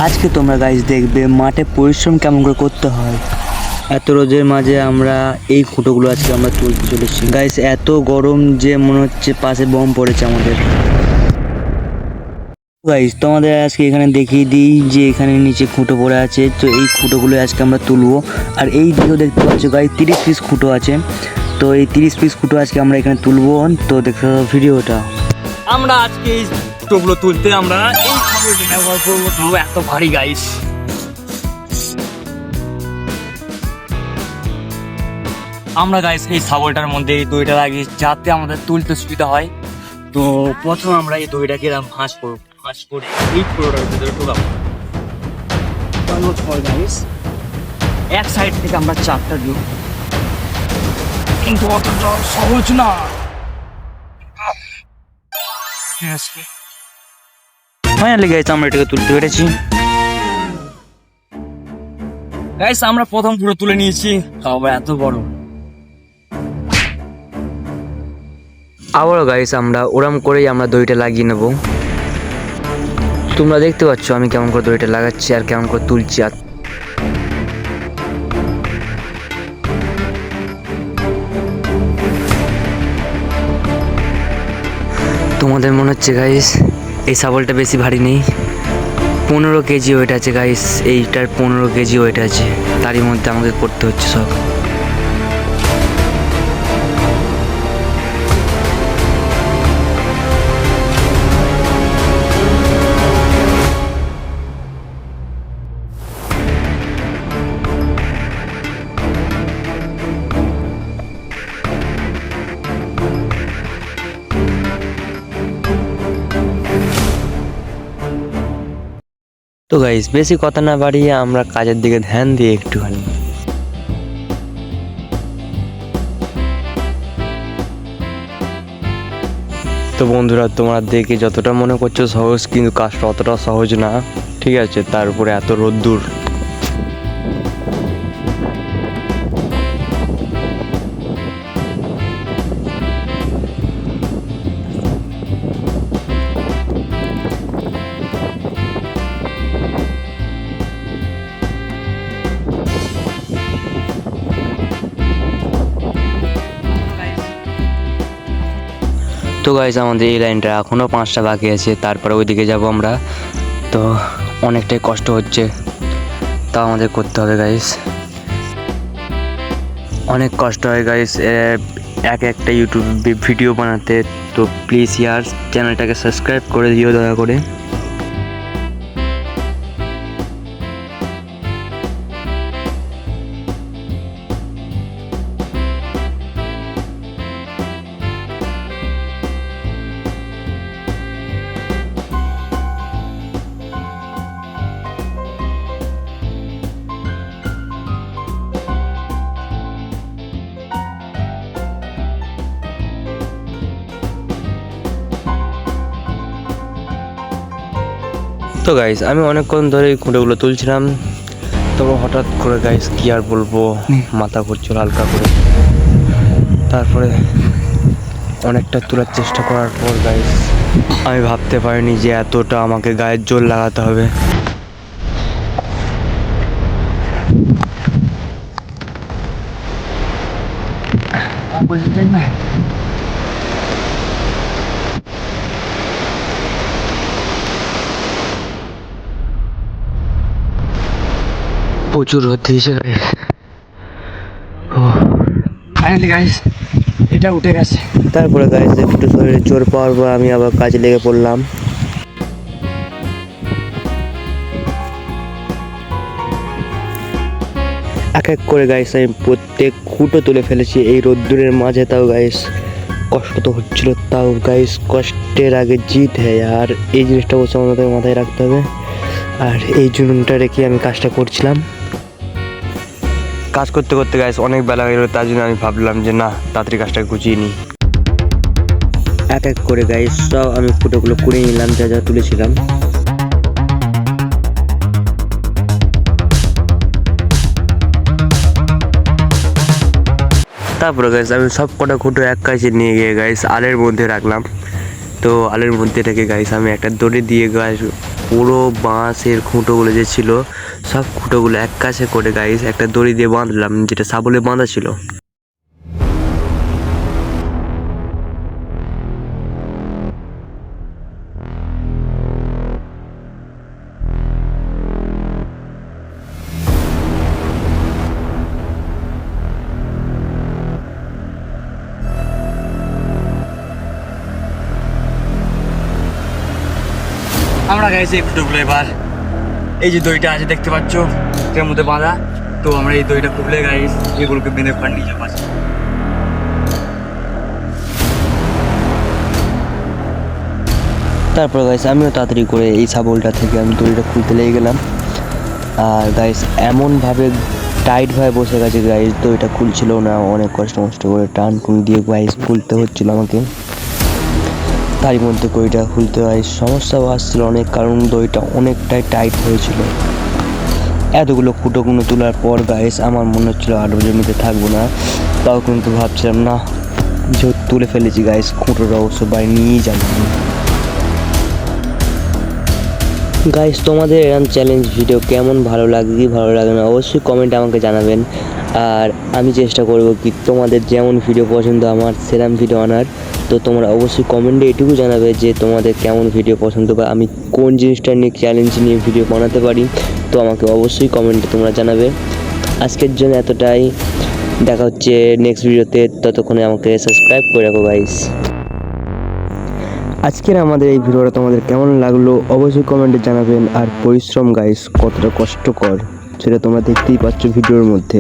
আজকে তোমরা গাইস দেখবে মাঠে পরিশ্রম কেমন করে করতে হয়। এত রোদের মাঝে আমরা এই খুঁটোগুলো আজকে আমরা তুলতে চলেছি গাইস। এত গরম যে মনে হচ্ছে পাশে বম পড়েছে আমাদের। গাইস তোমাদের আজকে এখানে দেখিয়ে দিই যে এখানে নিচে খুঁটো পড়ে আছে, তো এই খুঁটোগুলো আজকে আমরা তুলবো। আর এই দিকেও দেখতে পাচ্ছ গাইস 30 পিস খুঁটো আছে, তো এই 30 পিস খুঁটো আজকে আমরা এখানে তুলবো। তো দেখতে পাবো ভিডিওটা। আমরা আজকে এই খুঁটোগুলো তুলতে আমরা এই ছাগলটা ব্যবহার করবো, তো এত ভারী গাইস। আমরা গাইস এই ছাগলটার মধ্যে এই দইটা লাগিয়ে যাতে আমাদের তুলতে সুবিধা হয়। তো প্রথমে আমরা এই দইটাকে এরকম ভাঁজ করে এই পুরোটার ভিতরে ঢোকাবো। গাইস এক সাইড থেকে আমরা চারটা দিই, কিন্তু অতটা সহজ না। ফাইনালি গাইস আমরা এটাকে তুলতে পেরেছি। গাইস আমরা প্রথম পুরো তুলে নিয়েছি, আবার এত বড়। আবারও গাইস আমরা ওরম করেই আমরা দড়িটা লাগিয়ে নেব। তোমরা দেখতে পাচ্ছ আমি কেমন করে দড়িটা লাগাচ্ছি আর কেমন করে তুলছি। আর তোমাদের মনে হচ্ছে গাইস এই শাবলটা বেশি ভারী নেই, 15 কেজি ওয়েট আছে গাইস। এইটার 15 কেজি ওয়েট আছে, তারই মধ্যে আমাকে করতে হচ্ছে সব। তো গাইস বেশি কথা না বাড়িয়ে আমরা কাজের দিকে ধ্যান দিই একটুখানি। তো বন্ধুরা তোমরা দেখে যতটা মনে করছো সহজ, কিন্তু কাজটা অতটা সহজ না, ঠিক আছে? তার উপরে এত রোদ্দুর। তো গাইস আমাদের এই লাইনটা এখনও 5টা বাকি আছে, তারপরে ওইদিকে যাব আমরা। তো অনেকটাই কষ্ট হচ্ছে, তাও আমাদের করতে হবে গাইস। অনেক কষ্ট হয় গাইস একটা ইউটিউব ভিডিও বানাতে। তো প্লিজ ইয়ার চ্যানেলটাকে সাবস্ক্রাইব করে দিও দয়া করে। তো গাইস আমি অনেকক্ষণ ধরে এই খুঁটোগুলো তুলছিলাম, তবে হঠাৎ করে গাইস কি আর বলবো, মাথা ঘুরছিল হালকা করে। তারপরে অনেকটা তোলার চেষ্টা করার পর গাইস আমি ভাবতে পারিনি যে এতটা আমাকে গায়ের জোর লাগাতে হবে। প্রচুর রোদ দিয়েছে গাইস। ফাইনালি গাইস এটা উঠে গেছে। তারপরে গাইস একটু শরীরে জোর পাওয়ার পর আমি আবার কাজে লেগে পড়লাম। এক এক করে গাইস আমি প্রত্যেক খুঁটো তুলে ফেলেছি এই রোদ্দুরের মাঝে। তাও গাইস কষ্ট তো হচ্ছিল, তাও গাইস কষ্টের আগে জিত হয়। আর এই জিনিসটা অবশ্য আমাদের মাথায় রাখতে হবে, আর এই জুনুনটা রেখে আমি কাজটা করছিলাম। কাজ করতে করতে গাইস অনেক বেলা হয়ে গেল, তার জন্য আমি ভাবলাম যে না তাড়াতাড়ি কাজটা গুছিয়ে নিই। এক এক করে গাইস সব আমি ফুটোগুলো করে নিলাম যা যা তুলেছিলাম। তারপরে গাইস আমি সব কটা খুঁটো এক কাছে নিয়ে গিয়ে গাইস আলের মধ্যে রাখলাম। তো আলের মধ্যে থেকে গাইস আমি একটা দড়ি দিয়ে গাইস পুরো বাঁশের খুঁটোগুলো যে ছিল সব খুঁটোগুলো এক কাছে করে গাইস একটা দড়ি দিয়ে বাঁধলাম, যেটা শাবলে বাঁধা ছিল। আমরা গাইছি এই খুঁটোগুলো এবার এই যে দড়িটা আছে দেখতে পাচ্ছ এর মধ্যে বাঁধা, তো আমরা এই দড়িটা খুলে গাইস এগুলোকে বেঁধে ফান নিয়ে যাবো। তারপর গাইস আমিও তাড়াতাড়ি করে এই শাবলটা থেকে আমি দড়িটা খুলতে লেগে গেলাম। আর গাইস এমনভাবে টাইটভাবে বসে গেছে গাইস, দড়িটা খুলছিল না, অনেক কষ্ট করে টান দিয়ে গাইস খুলতে হচ্ছিল আমাকে। তারই মধ্যে দড়িটা খুলতে হয় সমস্যাও আসছিল অনেক, কারণ দড়িটা অনেকটাই টাইট হয়েছিল। এতগুলো খুঁটোগুলো তোলার পর গাইস আমার মনে হচ্ছিল আর জমিতে থাকবো না, তাও কিন্তু ভাবছিলাম না যেহেতু তুলে ফেলেছি গাইস খুঁটোটা অবশ্য বাড়ি নিয়েই যাবো। গাইস তোমাদের এরকম চ্যালেঞ্জ ভিডিও কেমন ভালো লাগে কি ভালো লাগে না অবশ্যই কমেন্টে আমাকে জানাবেন। আর আমি চেষ্টা করব কি তোমাদের যেমন ভিডিও পছন্দ আমার সেরকম ভিডিও আনার। তো তোমরা অবশ্যই কমেন্টে এটুকু জানাবে যে তোমাদের কেমন ভিডিও পছন্দ বা আমি কোন জিনিসটা নিয়ে চ্যালেঞ্জ নিয়ে ভিডিও বানাতে পারি, তো আমাকে অবশ্যই কমেন্টে তোমরা জানাবে। আজকের জন্য এতটাই, দেখা হচ্ছে নেক্সট ভিডিওতে, ততক্ষণে আমাকে সাবস্ক্রাইব করে রাখো গাইস। আজকের আমাদের এই ভিডিওটা তোমাদের কেমন লাগলো অবশ্যই কমেন্টে জানাবেন। আর পরিশ্রম গাইস কতটা কষ্টকর সেটা তোমরা দেখতেই পাচ্ছ ভিডিওর মধ্যে।